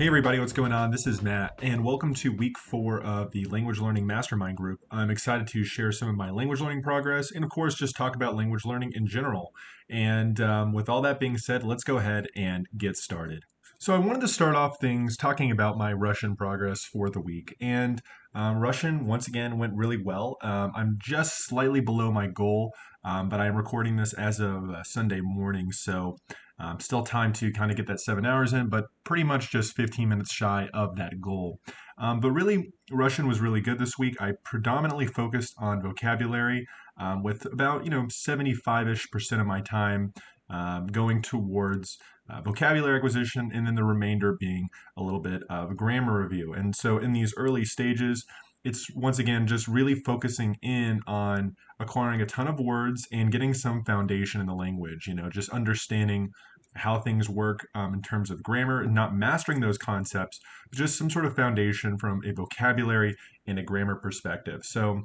Hey everybody, what's going on? This is Matt, and welcome to week 4 of the Language Learning Mastermind group. I'm excited to share some of my language learning progress and, of course, just talk about language learning in general. And with all that being said, let's go ahead and get started. So, I wanted to start off things talking about my Russian progress for the week. And Russian, once again, went really well. I'm just slightly below my goal, but I'm recording this as of Sunday morning. So, still time to kind of get that 7 hours in, but pretty much just 15 minutes shy of that goal. But really, Russian was really good this week. I predominantly focused on vocabulary with about 75-ish% of my time going towards vocabulary acquisition, and then the remainder being a little bit of grammar review. And so in these early stages, it's once again just really focusing in on acquiring a ton of words and getting some foundation in the language, just understanding how things work in terms of grammar, and not mastering those concepts, but just some sort of foundation from a vocabulary and a grammar perspective. So,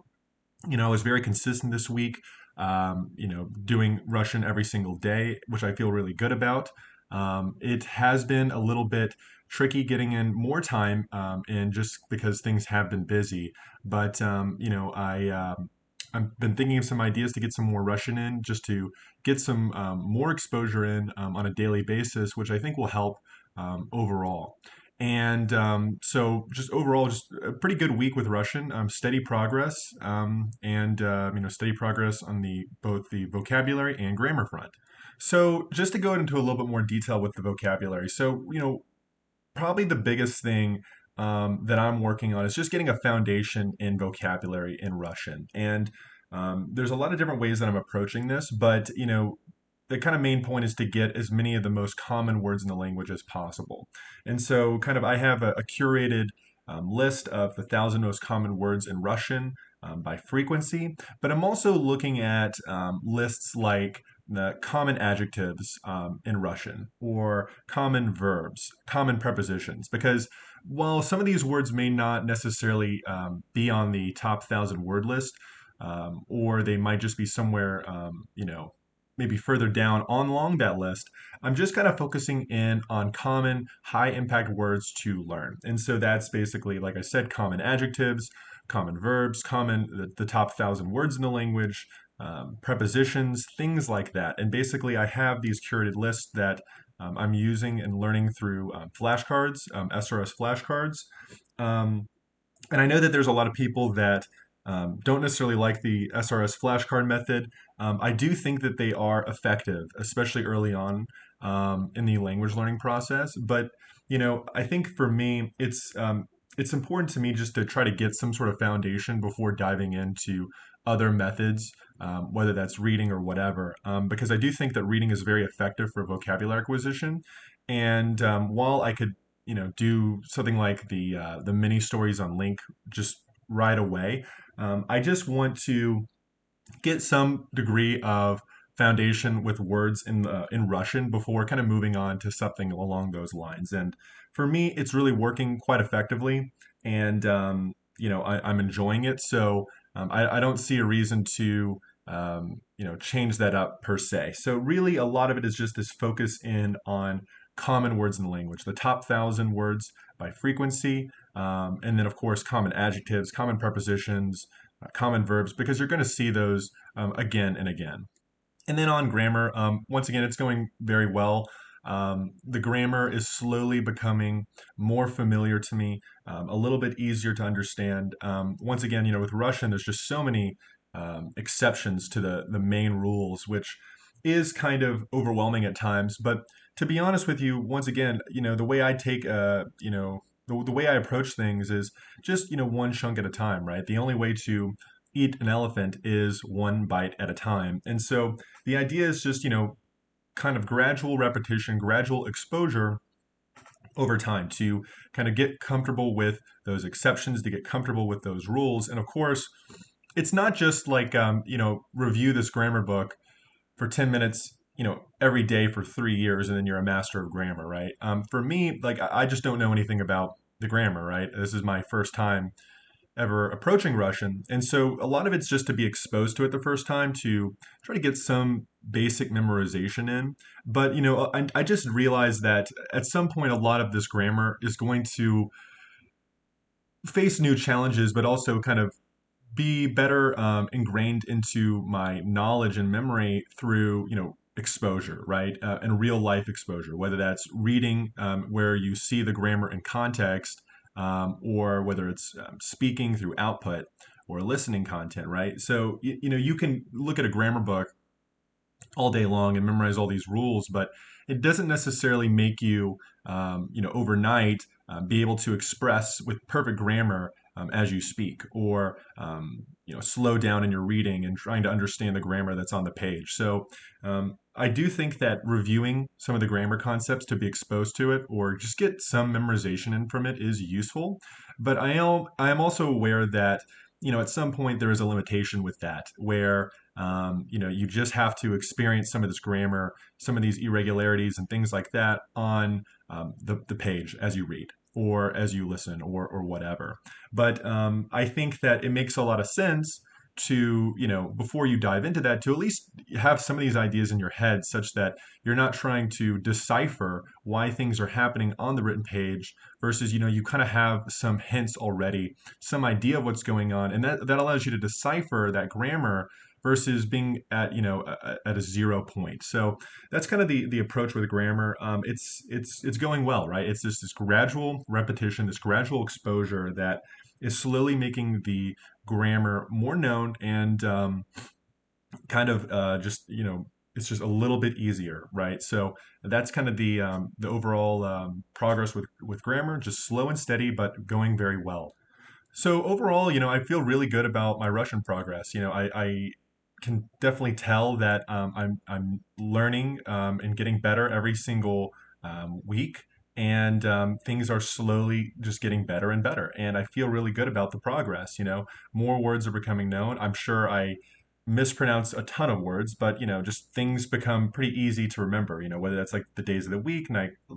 I was very consistent this week, doing Russian every single day, which I feel really good about. It has been a little bit tricky getting in more time, and just because things have been busy. But I've been thinking of some ideas to get some more Russian in, just to get some more exposure in on a daily basis, which I think will help overall. And so, just overall, just a pretty good week with Russian. Steady progress, and steady progress on the both the vocabulary and grammar front. So, just to go into a little bit more detail with the vocabulary. So, probably the biggest thing that I'm working on is just getting a foundation in vocabulary in Russian. And there's a lot of different ways that I'm approaching this, but the kind of main point is to get as many of the most common words in the language as possible. And so, kind of, I have a curated list of the 1,000 most common words in Russian by frequency, but I'm also looking at lists like the common adjectives in Russian, or common verbs, common prepositions, because while some of these words may not necessarily be on the top 1,000 word list, or they might just be somewhere, maybe further down on along that list, I'm just kind of focusing in on common high impact words to learn. And so that's basically, like I said, common adjectives, common verbs, the top 1,000 words in the language, prepositions, things like that. And basically, I have these curated lists that I'm using and learning through flashcards, SRS flashcards. Um, and I know that there's a lot of people that don't necessarily like the SRS flashcard method. I do think that they are effective, especially early on in the language learning process. But I think for me, it's important to me just to try to get some sort of foundation before diving into other methods, whether that's reading or whatever, because I do think that reading is very effective for vocabulary acquisition. And while I could do something like the mini stories on Link just right away. I just want to get some degree of foundation with words in Russian before kind of moving on to something along those lines. And for me, it's really working quite effectively, and I'm enjoying it. So I don't see a reason to change that up per se. So really, a lot of it is just this focus in on common words in the language, the top 1,000 words by frequency, and then of course common adjectives, common prepositions, common verbs, because you're going to see those again and again. And then on grammar, once again, it's going very well. The grammar is slowly becoming more familiar to me, a little bit easier to understand. Once again, with Russian, there's just so many exceptions to the main rules, which is kind of overwhelming at times. But to be honest with you, once again, the way I take, the way I approach things is just, one chunk at a time, right? The only way to eat an elephant is one bite at a time. And so the idea is just, kind of gradual repetition, gradual exposure over time to kind of get comfortable with those exceptions, to get comfortable with those rules. And of course, it's not just like, review this grammar book for 10 minutes, every day for 3 years, and then you're a master of grammar, right? For me, like, I just don't know anything about the grammar, right? This is my first time ever approaching Russian. And so a lot of it's just to be exposed to it the first time, to try to get some basic memorization in. But I just realized that at some point, a lot of this grammar is going to face new challenges, but also kind of be better ingrained into my knowledge and memory through exposure, right? And real life exposure, whether that's reading where you see the grammar in context, or whether it's speaking through output or listening content, right? So you can look at a grammar book all day long and memorize all these rules, but it doesn't necessarily make you, overnight be able to express with perfect grammar as you speak, or slow down in your reading and trying to understand the grammar that's on the page. So I do think that reviewing some of the grammar concepts to be exposed to it, or just get some memorization in from it, is useful. But I am also aware that at some point there is a limitation with that, where you just have to experience some of this grammar, some of these irregularities and things like that on the page as you read or as you listen, or whatever. But I think that it makes a lot of sense to, before you dive into that, to at least have some of these ideas in your head such that you're not trying to decipher why things are happening on the written page versus, you kind of have some hints already, some idea of what's going on. And that allows you to decipher that grammar versus being at at a 0 point. So that's kind of the approach with grammar. It's going well, right? It's just this gradual repetition, this gradual exposure that is slowly making the grammar more known, and kind of just it's just a little bit easier, right? So that's kind of the overall progress with grammar, just slow and steady, but going very well. So overall, I feel really good about my Russian progress. I can definitely tell that I'm learning and getting better every single week, and things are slowly just getting better and better. And I feel really good about the progress. More words are becoming known. I'm sure I mispronounce a ton of words, but just things become pretty easy to remember. Whether that's like the days of the week,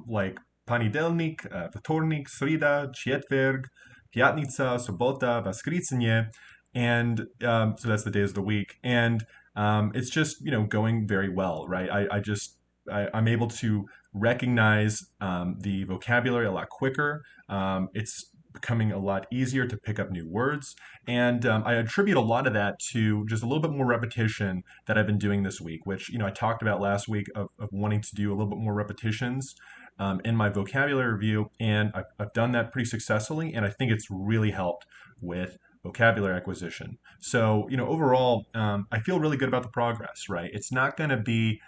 like Panidelnik, Вторник, Srida, Четверг, Pятница, Sobota, Воскресенье, and so that's the days of the week, and it's just going very well, right? I'm able to recognize the vocabulary a lot quicker. It's becoming a lot easier to pick up new words, and I attribute a lot of that to just a little bit more repetition that I've been doing this week, which I talked about last week of wanting to do a little bit more repetitions in my vocabulary review, and I've done that pretty successfully, and I think it's really helped with vocabulary acquisition. So, overall, I feel really good about the progress, right? It's not going to be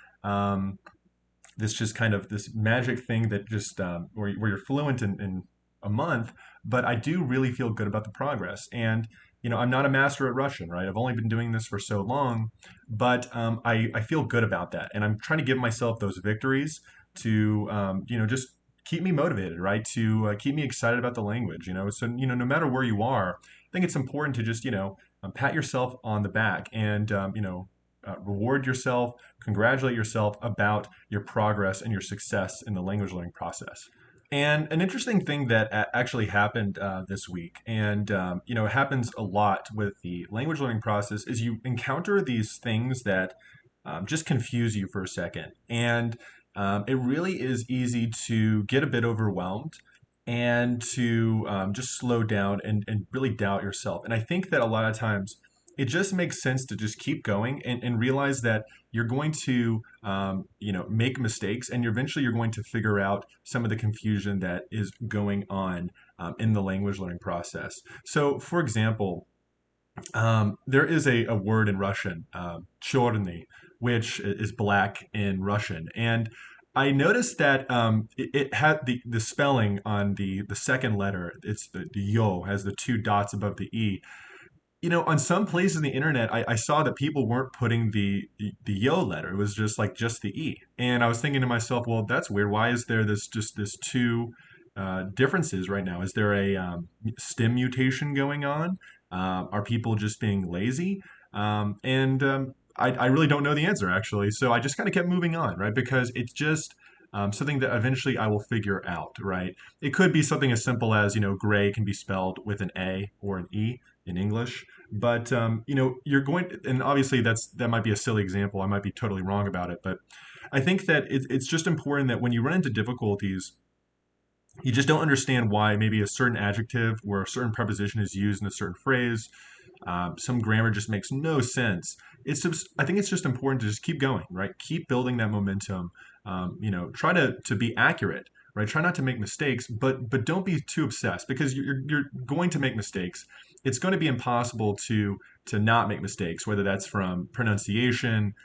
this just kind of this magic thing that just where you're fluent in a month, but I do really feel good about the progress. And I'm not a master at Russian, right? I've only been doing this for so long, but I feel good about that, and I'm trying to give myself those victories to just keep me motivated, right? To keep me excited about the language. So no matter where you are, I think it's important to just pat yourself on the back, and reward yourself, congratulate yourself about your progress and your success in the language learning process. And an interesting thing that actually happened this week, and it happens a lot with the language learning process, is you encounter these things that just confuse you for a second, and it really is easy to get a bit overwhelmed and to just slow down and really doubt yourself. And I think that a lot of times it just makes sense to just keep going, and realize that you're going to make mistakes, and you're going to figure out some of the confusion that is going on in the language learning process. So for example, there is a word in Russian, черный, which is black in Russian. And I noticed that it had the spelling on the second letter. It's the yo has the two dots above the e. On some places on the internet, I saw that people weren't putting the yo letter. It was just the e. And I was thinking to myself, well, that's weird. Why is there this two differences right now? Is there a stem mutation going on? Are people just being lazy? And I really don't know the answer, actually. So I just kind of kept moving on, right? Because it's just something that eventually I will figure out, right? It could be something as simple as, gray can be spelled with an A or an E. in English. But you're going to, and obviously that might be a silly example. I might be totally wrong about it, but I think that it's just important that when you run into difficulties, you just don't understand why maybe a certain adjective or a certain preposition is used in a certain phrase. Some grammar just makes no sense. I think it's just important to just keep going, right? Keep building that momentum. Try to be accurate, right? Try not to make mistakes, but don't be too obsessed because you're going to make mistakes. It's going to be impossible to not make mistakes, whether that's from pronunciation,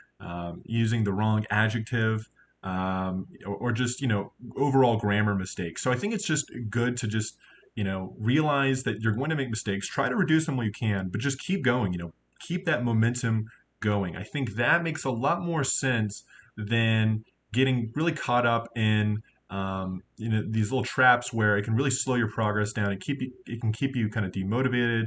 using the wrong adjective, or just overall grammar mistakes. So I think it's just good to just realize that you're going to make mistakes, try to reduce them where you can, but just keep going, keep that momentum going. I think that makes a lot more sense than getting really caught up in these little traps where it can really slow your progress down and it can keep you kind of demotivated.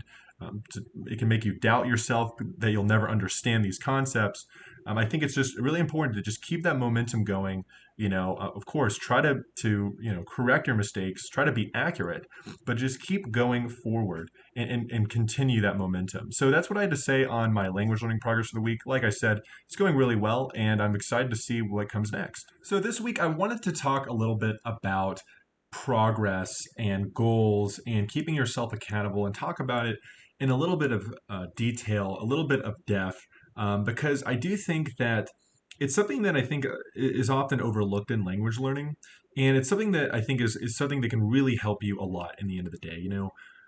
It can make you doubt yourself that you'll never understand these concepts. I think it's just really important to just keep that momentum going. Of course, try to correct your mistakes, try to be accurate, but just keep going forward and continue that momentum. So that's what I had to say on my language learning progress for the week. Like I said, it's going really well, and I'm excited to see what comes next. So this week, I wanted to talk a little bit about progress and goals and keeping yourself accountable and talk about it in a little bit of detail, a little bit of depth, because I do think that it's something that I think is often overlooked in language learning. And it's something that I think is something that can really help you a lot in the end of the day.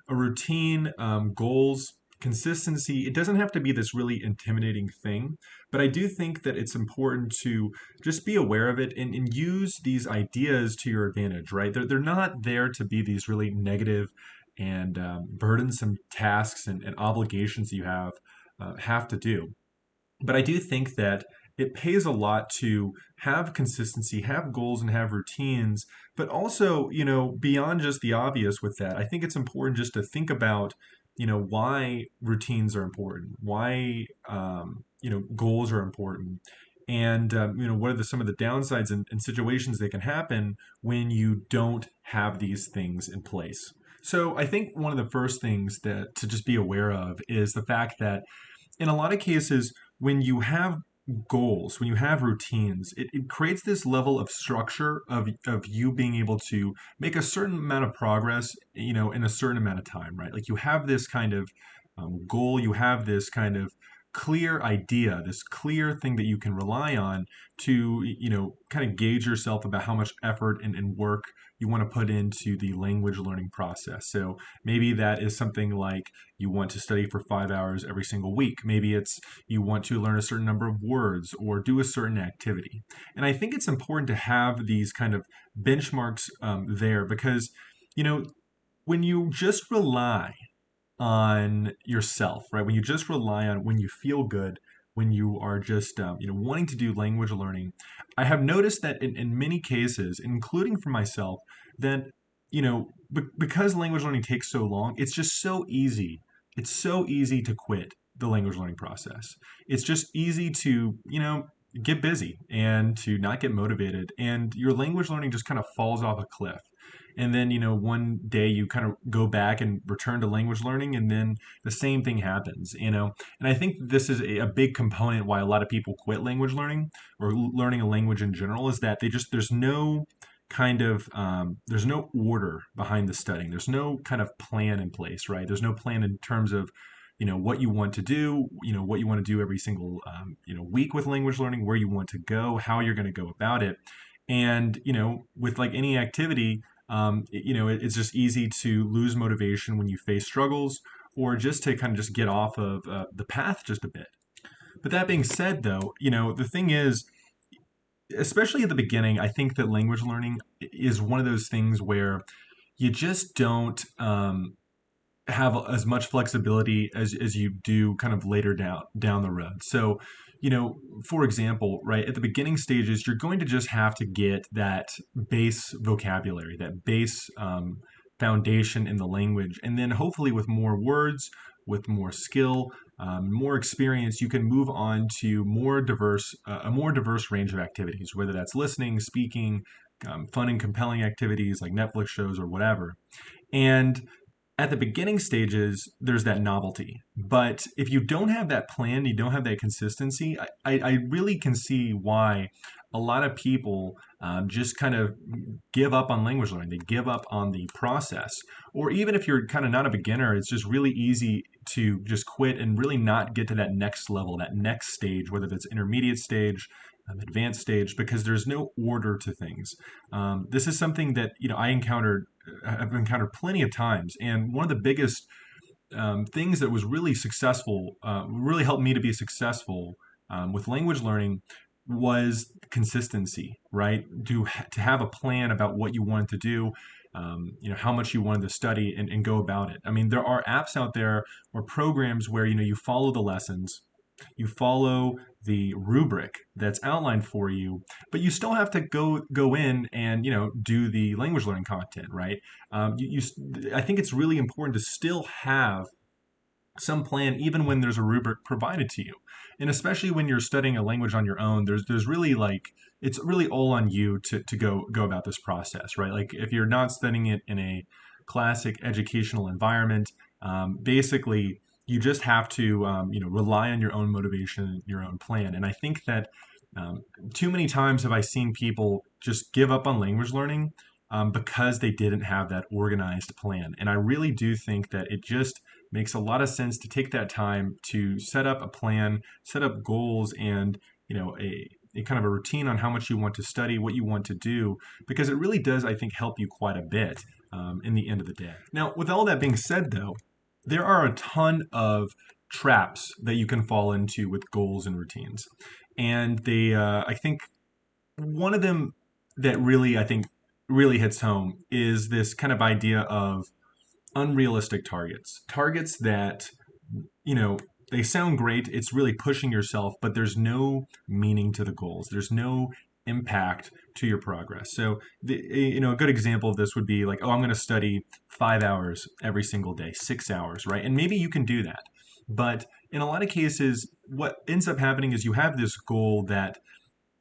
A routine, goals, consistency, it doesn't have to be this really intimidating thing. But I do think that it's important to just be aware of it and use these ideas to your advantage, right? They're not there to be these really negative and burdensome tasks and obligations you have to do. But I do think that it pays a lot to have consistency, have goals, and have routines. But also, beyond just the obvious with that, I think it's important just to think about, why routines are important, why, goals are important. And what are some of the downsides and situations that can happen when you don't have these things in place? So I think one of the first things that to just be aware of is the fact that in a lot of cases, when you have goals, when you have routines, it creates this level of structure of you being able to make a certain amount of progress, in a certain amount of time, right? Like you have this kind of goal, you have this kind of clear idea, this clear thing that you can rely on to, kind of gauge yourself about how much effort and work you want to put into the language learning process. So maybe that is something like you want to study for 5 hours every single week. Maybe it's you want to learn a certain number of words or do a certain activity. And I think it's important to have these kind of benchmarks there because, you know, when you just rely on yourself, right? When you just rely on when you feel good, when you are just wanting to do language learning, I have noticed that in many cases, including for myself, that because language learning takes so long, it's just so easy. It's so easy to quit the language learning process. It's just easy to get busy and to not get motivated, and your language learning just kind of falls off a cliff. And then one day you kind of go back and return to language learning, and then the same thing happens. And I think this is a big component why a lot of people quit language learning or learning a language in general, is that there's no kind of there's no order behind the studying. There's no kind of plan in place, right? There's no plan in terms of what you want to do, what you want to do every single week with language learning, where you want to go, how you're going to go about it. And with like any activity, it's just easy to lose motivation when you face struggles, or just to kind of just get off of the path just a bit. But that being said, though, the thing is, especially at the beginning, I think that language learning is one of those things where you just don't have as much flexibility as you do kind of later down the road. So, for example, right at the beginning stages, you're going to just have to get that base vocabulary, that base foundation in the language, and then hopefully with more words, with more skill, more experience, you can move on to a more diverse range of activities, whether that's listening, speaking, fun and compelling activities like Netflix shows or whatever. And at the beginning stages, there's that novelty. But if you don't have that plan, you don't have that consistency, I really can see why a lot of people just kind of give up on language learning. They give up on the process. Or even if you're kind of not a beginner, it's just really easy to just quit and really not get to that next level, that next stage, whether that's intermediate stage, advanced stage, because there's no order to things. This is something that I've encountered plenty of times, and one of the biggest things that was really successful, really helped me to be successful with language learning was consistency, right? To have a plan about what you wanted to do, how much you wanted to study and go about it. I mean, there are apps out there or programs where, you follow the lessons, you follow the rubric that's outlined for you, but you still have to go in and do the language learning content, right? I think it's really important to still have some plan even when there's a rubric provided to you, and especially when you're studying a language on your own, there's really like it's really all on you to go about this process, right? Like if you're not studying it in a classic educational environment, basically you just have to rely on your own motivation, your own plan. And I think that um, too many times have I seen people just give up on language learning because they didn't have that organized plan. And I really do think that it just makes a lot of sense to take that time to set up a plan, set up goals, and a kind of a routine on how much you want to study, what you want to do, because it really does, I think, help you quite a bit in the end of the day. Now, with all that being said, though, there are a ton of traps that you can fall into with goals and routines, and I think one of them that really, I think, really hits home is this kind of idea of unrealistic targets. Targets that, you know, they sound great. It's really pushing yourself, but there's no meaning to the goals. There's no impact to your progress. So, a good example of this would be like, oh, I'm going to study 5 hours every single day, 6 hours, right? And maybe you can do that. But in a lot of cases, what ends up happening is you have this goal that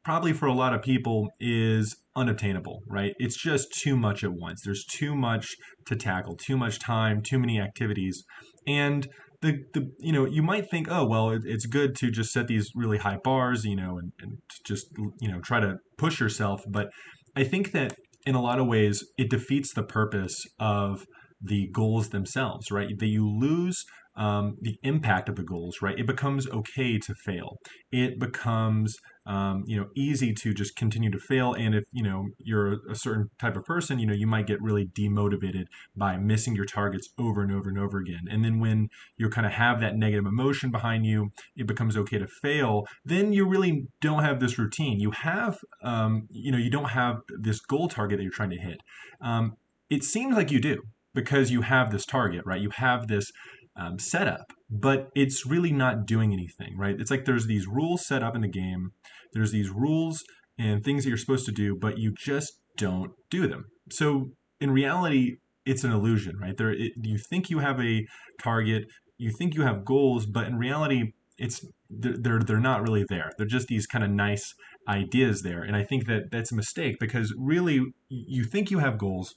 probably for a lot of people is unobtainable, right? It's just too much at once. There's too much to tackle, too much time, too many activities. And you might think, oh, well, it's good to just set these really high bars, and just, try to push yourself. But I think that in a lot of ways, it defeats the purpose of the goals themselves, right? That you lose the impact of the goals, right? It becomes okay to fail. It becomes easy to just continue to fail. And if, you're a certain type of person, you might get really demotivated by missing your targets over and over and over again. And then when you kind of have that negative emotion behind you, it becomes okay to fail. Then you really don't have this routine. You don't have this goal target that you're trying to hit. It seems like you do because you have this target, right? You have this setup, but it's really not doing anything, right? It's like there's these rules set up in the game, there's these rules and things that you're supposed to do, but you just don't do them. So in reality, it's an illusion, right? You think you have a target, you think you have goals, but in reality, they're not really there. They're just these kind of nice ideas there, and I think that that's a mistake because really you think you have goals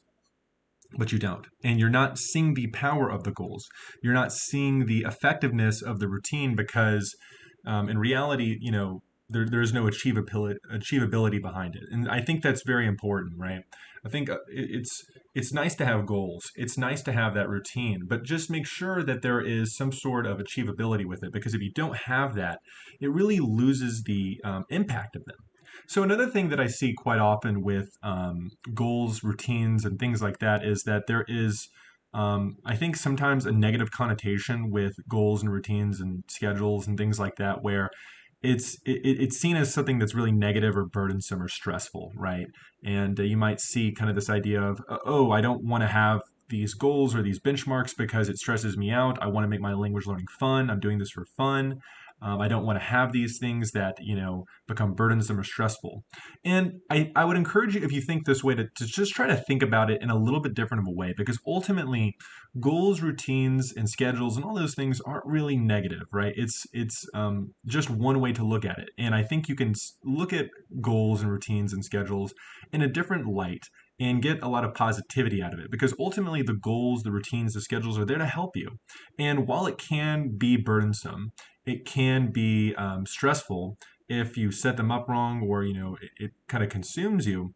but you don't. And you're not seeing the power of the goals. You're not seeing the effectiveness of the routine because in reality, there's no achievability behind it. And I think that's very important, right? I think it's nice to have goals. It's nice to have that routine, but just make sure that there is some sort of achievability with it because if you don't have that, it really loses the impact of them. So another thing that I see quite often with goals, routines, and things like that is that there is, I think, sometimes a negative connotation with goals and routines and schedules and things like that, where it's seen as something that's really negative or burdensome or stressful, right? And you might see kind of this idea of, oh, I don't want to have these goals or these benchmarks because it stresses me out. I want to make my language learning fun. I'm doing this for fun. I don't want to have these things that, become burdensome or stressful. And I would encourage you, if you think this way, to just try to think about it in a little bit different of a way, because ultimately goals, routines, and schedules and all those things aren't really negative, right? It's just one way to look at it. And I think you can look at goals and routines and schedules in a different light and get a lot of positivity out of it, because ultimately the goals, the routines, the schedules are there to help you. And while it can be burdensome, it can be stressful if you set them up wrong, or it kind of consumes you.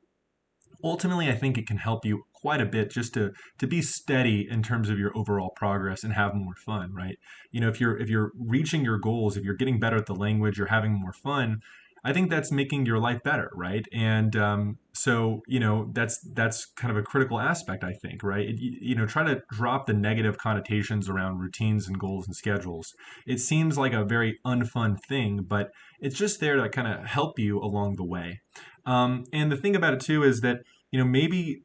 Ultimately, I think it can help you quite a bit just to be steady in terms of your overall progress and have more fun, right? If you're reaching your goals, if you're getting better at the language, you're having more fun, I think that's making your life better, right? And so that's kind of a critical aspect, I think, right? Try to drop the negative connotations around routines and goals and schedules. It seems like a very unfun thing, but it's just there to kind of help you along the way. And the thing about it too is that maybe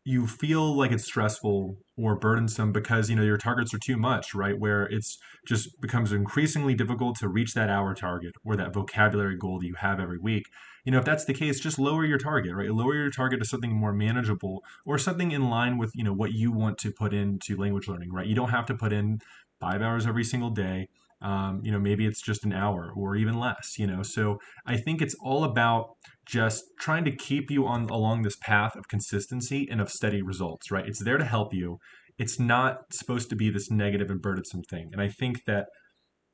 you feel like it's stressful or burdensome because your targets are too much, right? Where it's just becomes increasingly difficult to reach that hour target or that vocabulary goal that you have every week. If that's the case, just lower your target, right? Lower your target to something more manageable or something in line with what you want to put into language learning, right? You don't have to put in 5 hours every single day. Maybe it's just an hour or even less. So I think it's all about just trying to keep you on along this path of consistency and of steady results, right? It's there to help you. It's not supposed to be this negative and burdensome thing. And I think that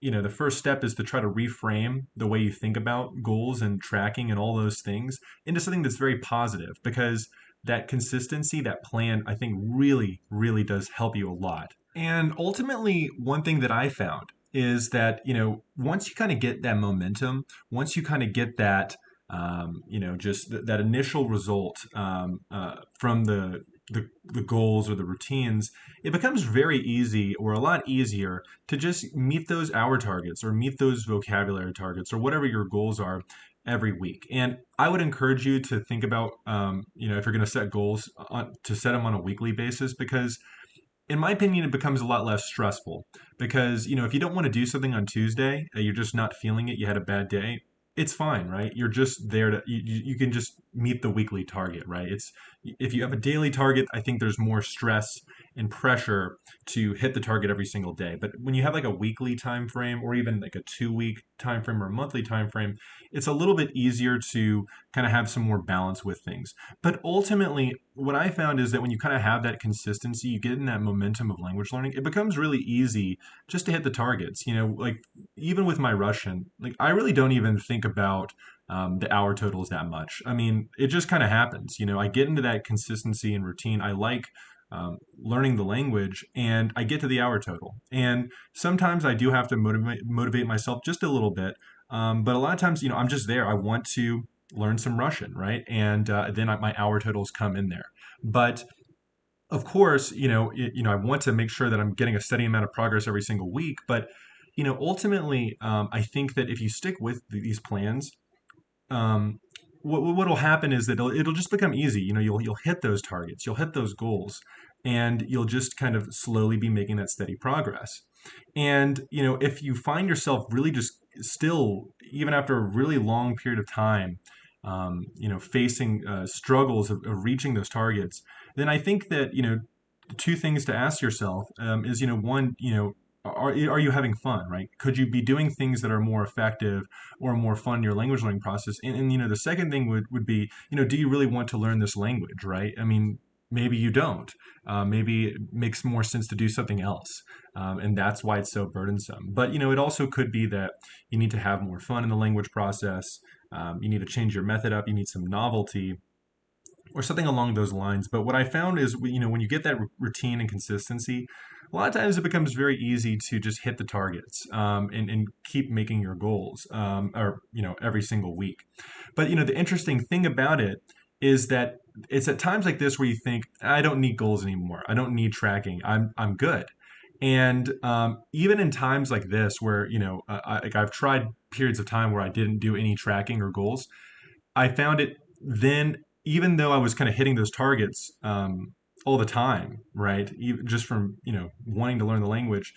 the first step is to try to reframe the way you think about goals and tracking and all those things into something that's very positive, because that consistency, that plan, I think really, really does help you a lot. And ultimately, one thing that I found is that, once you kind of get that momentum, once you kind of get that, just that initial result from the goals or the routines, it becomes very easy or a lot easier to just meet those hour targets or meet those vocabulary targets or whatever your goals are every week. And I would encourage you to think about, if you're going to set goals, to set them on a weekly basis, because in my opinion, it becomes a lot less stressful. Because, if you don't want to do something on Tuesday, you're just not feeling it, you had a bad day, it's fine, right? You're just there to, you can just meet the weekly target, right? If you have a daily target, I think there's more stress and pressure to hit the target every single day. But when you have like a weekly time frame or even like a 2 week time frame or a monthly time frame, it's a little bit easier to kind of have some more balance with things. But ultimately, what I found is that when you kind of have that consistency, you get in that momentum of language learning, it becomes really easy just to hit the targets. Like even with my Russian, like I really don't even think about the hour totals that much. I mean, it just kind of happens. I get into that consistency and routine. I like learning the language, and I get to the hour total. And sometimes I do have to motivate myself just a little bit. But a lot of times, I'm just there. I want to learn some Russian, right? And then my hour totals come in there. But of course, I want to make sure that I'm getting a steady amount of progress every single week. But ultimately, I think that if you stick with these plans, what will happen is that it'll just become easy. You'll hit those targets, you'll hit those goals, and you'll just kind of slowly be making that steady progress. And if you find yourself really just still, even after a really long period of time, facing struggles of reaching those targets, then I think that two things to ask yourself is one, are you having fun, right? Could you be doing things that are more effective or more fun in your language learning process? And the second thing would be, do you really want to learn this language, right? I mean, maybe you don't. Maybe it makes more sense to do something else. And that's why it's so burdensome. But, it also could be that you need to have more fun in the language process. You need to change your method up. You need some novelty or something along those lines. But what I found is, when you get that routine and consistency, a lot of times it becomes very easy to just hit the targets and keep making your goals, or every single week. But the interesting thing about it is that it's at times like this where you think, I don't need goals anymore. I don't need tracking. I'm good. And even in times like this where like I've tried periods of time where I didn't do any tracking or goals, I found it then, even though I was kind of hitting those targets all the time, right? Just from wanting to learn the language,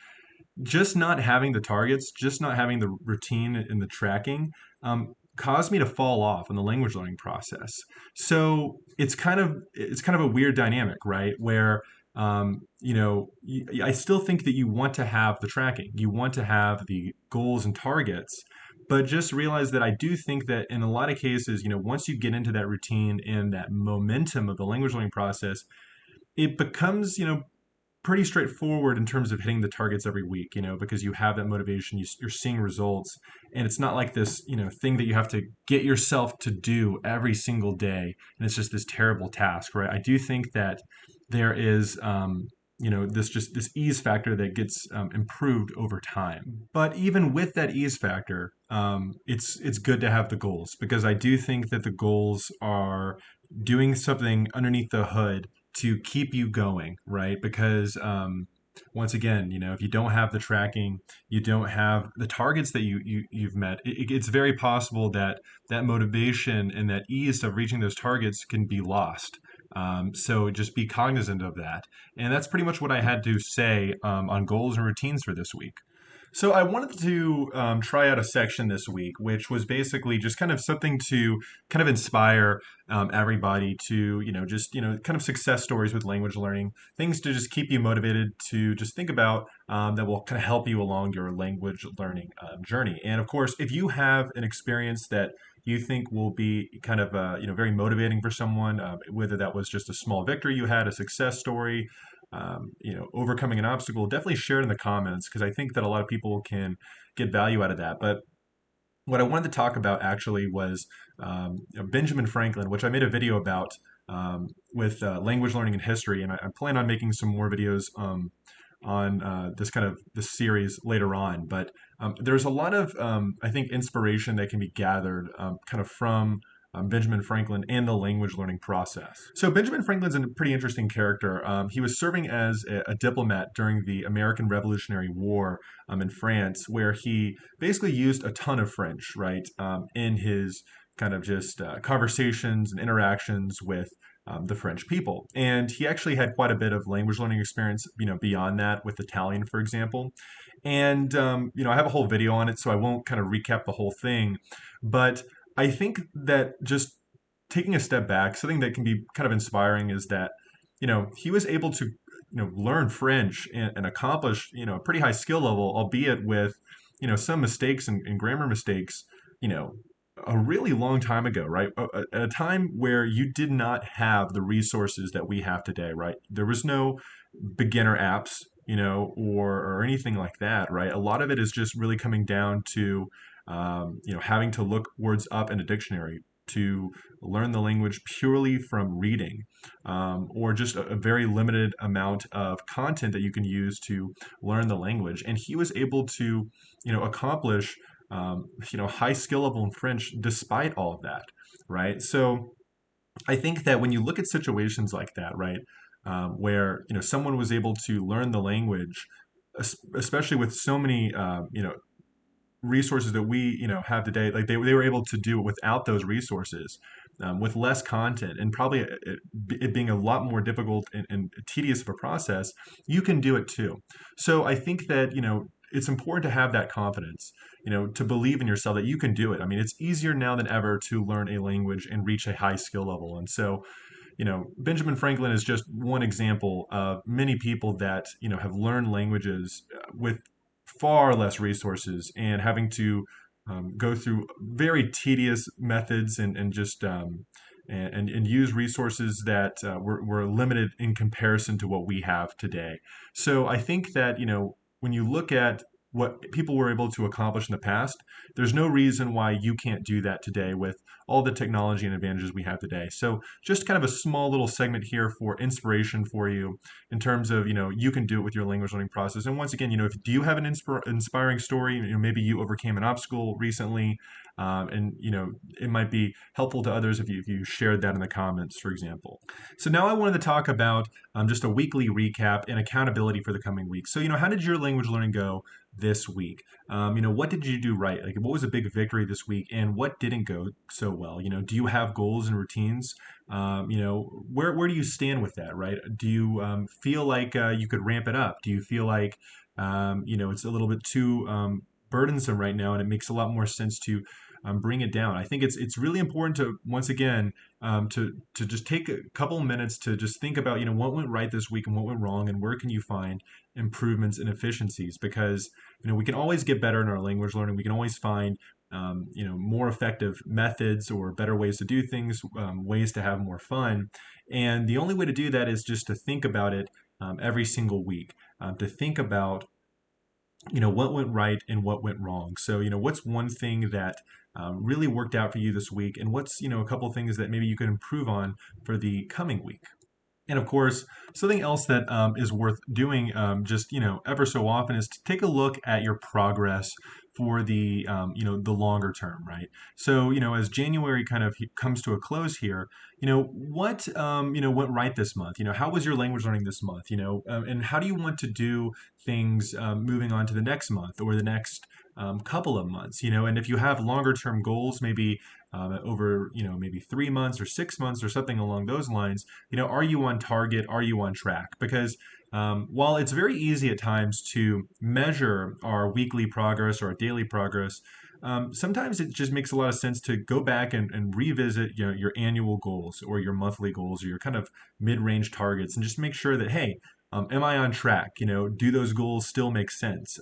just not having the targets, just not having the routine and the tracking, caused me to fall off in the language learning process. So it's kind of a weird dynamic, right? Where I still think that you want to have the tracking, you want to have the goals and targets, But just realize that I do think that in a lot of cases, once you get into that routine and that momentum of the language learning process, it becomes, pretty straightforward in terms of hitting the targets every week, because you have that motivation, you're seeing results, and it's not like this, thing that you have to get yourself to do every single day, and it's just this terrible task, right? I do think that there is, this ease factor that gets improved over time. But even with that ease factor, it's good to have the goals because I do think that the goals are doing something underneath the hood to keep you going, right? Because once again, if you don't have the tracking, you don't have the targets that you've met, it's very possible that that motivation and that ease of reaching those targets can be lost. So just be cognizant of that. And that's pretty much what I had to say on goals and routines for this week. So I wanted to try out a section this week, which was basically just kind of something to kind of inspire everybody to, kind of success stories with language learning, things to just keep you motivated to just think about that will kind of help you along your language learning journey. And of course, if you have an experience that you think will be kind of, very motivating for someone, whether that was just a small victory you had, a success story, overcoming an obstacle, definitely share it in the comments because I think that a lot of people can get value out of that. But what I wanted to talk about actually was Benjamin Franklin, which I made a video about with language learning and history, and I plan on making some more videos on this series later on. But there's a lot of I think inspiration that can be gathered kind of from Benjamin Franklin and the language learning process. So Benjamin Franklin's a pretty interesting character. He was serving as a diplomat during the American Revolutionary War in France, where he basically used a ton of French, right, in his kind of just conversations and interactions with the French people. And he actually had quite a bit of language learning experience, beyond that with Italian, for example. And, I have a whole video on it, so I won't kind of recap the whole thing. But I think that just taking a step back, something that can be kind of inspiring is that, he was able to, learn French and accomplish, a pretty high skill level, albeit with, some mistakes and grammar mistakes, you know, a really long time ago, right? At a time where you did not have the resources that we have today, right? There was no beginner apps, or anything like that, right? A lot of it is just really coming down to, having to look words up in a dictionary to learn the language purely from reading, or just a very limited amount of content that you can use to learn the language. And he was able to, accomplish, high skill level in French despite all of that, right? So I think that when you look at situations like that, right, where someone was able to learn the language, especially with so many resources that we have today, like they were able to do it without those resources, with less content, and probably it being a lot more difficult and tedious of a process, you can do it too. So I think that it's important to have that confidence, to believe in yourself that you can do it. I mean, it's easier now than ever to learn a language and reach a high skill level. And so, Benjamin Franklin is just one example of many people that, have learned languages with far less resources and having to go through very tedious methods and just and use resources that were limited in comparison to what we have today. So I think that, when you look at what people were able to accomplish in the past, there's no reason why you can't do that today with all the technology and advantages we have today. So just kind of a small little segment here for inspiration for you in terms of, you can do it with your language learning process. And once again, if do you have an inspiring story, maybe you overcame an obstacle recently, and it might be helpful to others if you shared that in the comments, for example. So now I wanted to talk about just a weekly recap and accountability for the coming week. So how did your language learning go this week? What did you do right? Like, what was a big victory this week, and what didn't go so well? Do you have goals and routines? Where do you stand with that? Right? Do you feel like you could ramp it up? Do you feel like it's a little bit too burdensome right now, and it makes a lot more sense to bring it down? I think it's really important to once again to just take a couple of minutes to just think about what went right this week and what went wrong, and where can you find improvements and efficiencies, because we can always get better in our language learning. We can always find more effective methods or better ways to do things, ways to have more fun. And the only way to do that is just to think about it every single week, to think about what went right and what went wrong. So what's one thing that really worked out for you this week, and what's a couple things that maybe you could improve on for the coming week. And of course, something else that is worth doing just ever so often is to take a look at your progress for the longer term, right? So as January kind of comes to a close here, what went right this month? How was your language learning this month? And how do you want to do things moving on to the next month or the next couple of months? And if you have longer term goals, maybe over maybe 3 months or 6 months or something along those lines, are you on target? Are you on track? Because while it's very easy at times to measure our weekly progress or our daily progress, sometimes it just makes a lot of sense to go back and revisit your annual goals or your monthly goals or your kind of mid-range targets and just make sure that, hey, am I on track? Do those goals still make sense?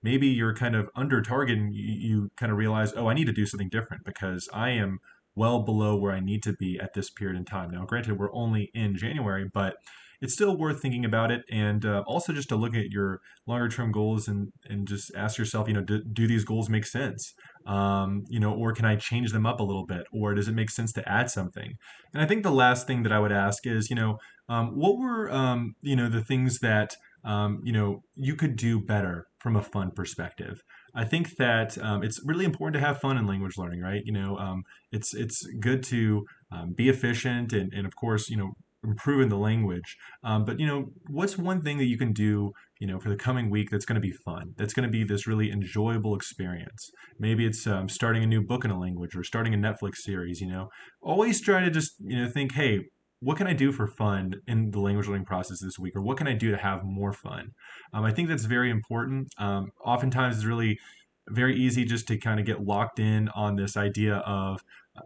Maybe you're kind of under target and you kind of realize, oh, I need to do something different because I am well below where I need to be at this period in time. Now, granted, we're only in January, but it's still worth thinking about it. And also just to look at your longer term goals and just ask yourself, do these goals make sense? Or can I change them up a little bit? Or does it make sense to add something? And I think the last thing that I would ask is, what were, the things that, you could do better from a fun perspective? I think that it's really important to have fun in language learning, right? It's good to be efficient and of course, improving the language. But what's one thing that you can do, for the coming week that's going to be fun? That's going to be this really enjoyable experience. Maybe it's starting a new book in a language or starting a Netflix series. Always try to just think, hey, what can I do for fun in the language learning process this week, or what can I do to have more fun? I think that's very important. Oftentimes, it's really very easy just to kind of get locked in on this idea of,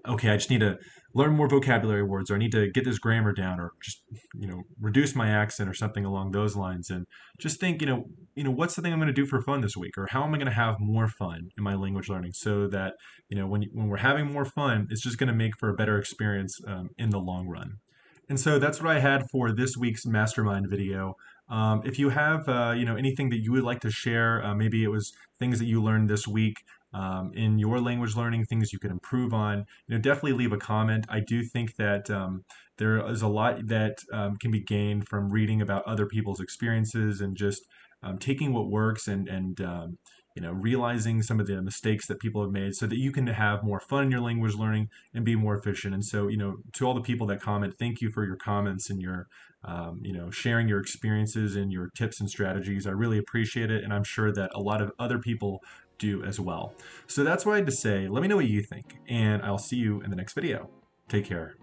okay, I just need to learn more vocabulary words, or I need to get this grammar down, or just reduce my accent, or something along those lines. And just think, what's the thing I'm going to do for fun this week, or how am I going to have more fun in my language learning, so that when we're having more fun, it's just going to make for a better experience in the long run. And so that's what I had for this week's Mastermind video. If you have, anything that you would like to share, maybe it was things that you learned this week in your language learning, things you could improve on, definitely leave a comment. I do think that there is a lot that can be gained from reading about other people's experiences and just taking what works and realizing some of the mistakes that people have made so that you can have more fun in your language learning and be more efficient. And so, to all the people that comment, thank you for your comments and your, sharing your experiences and your tips and strategies. I really appreciate it. And I'm sure that a lot of other people do as well. So that's what I had to say. Let me know what you think, and I'll see you in the next video. Take care.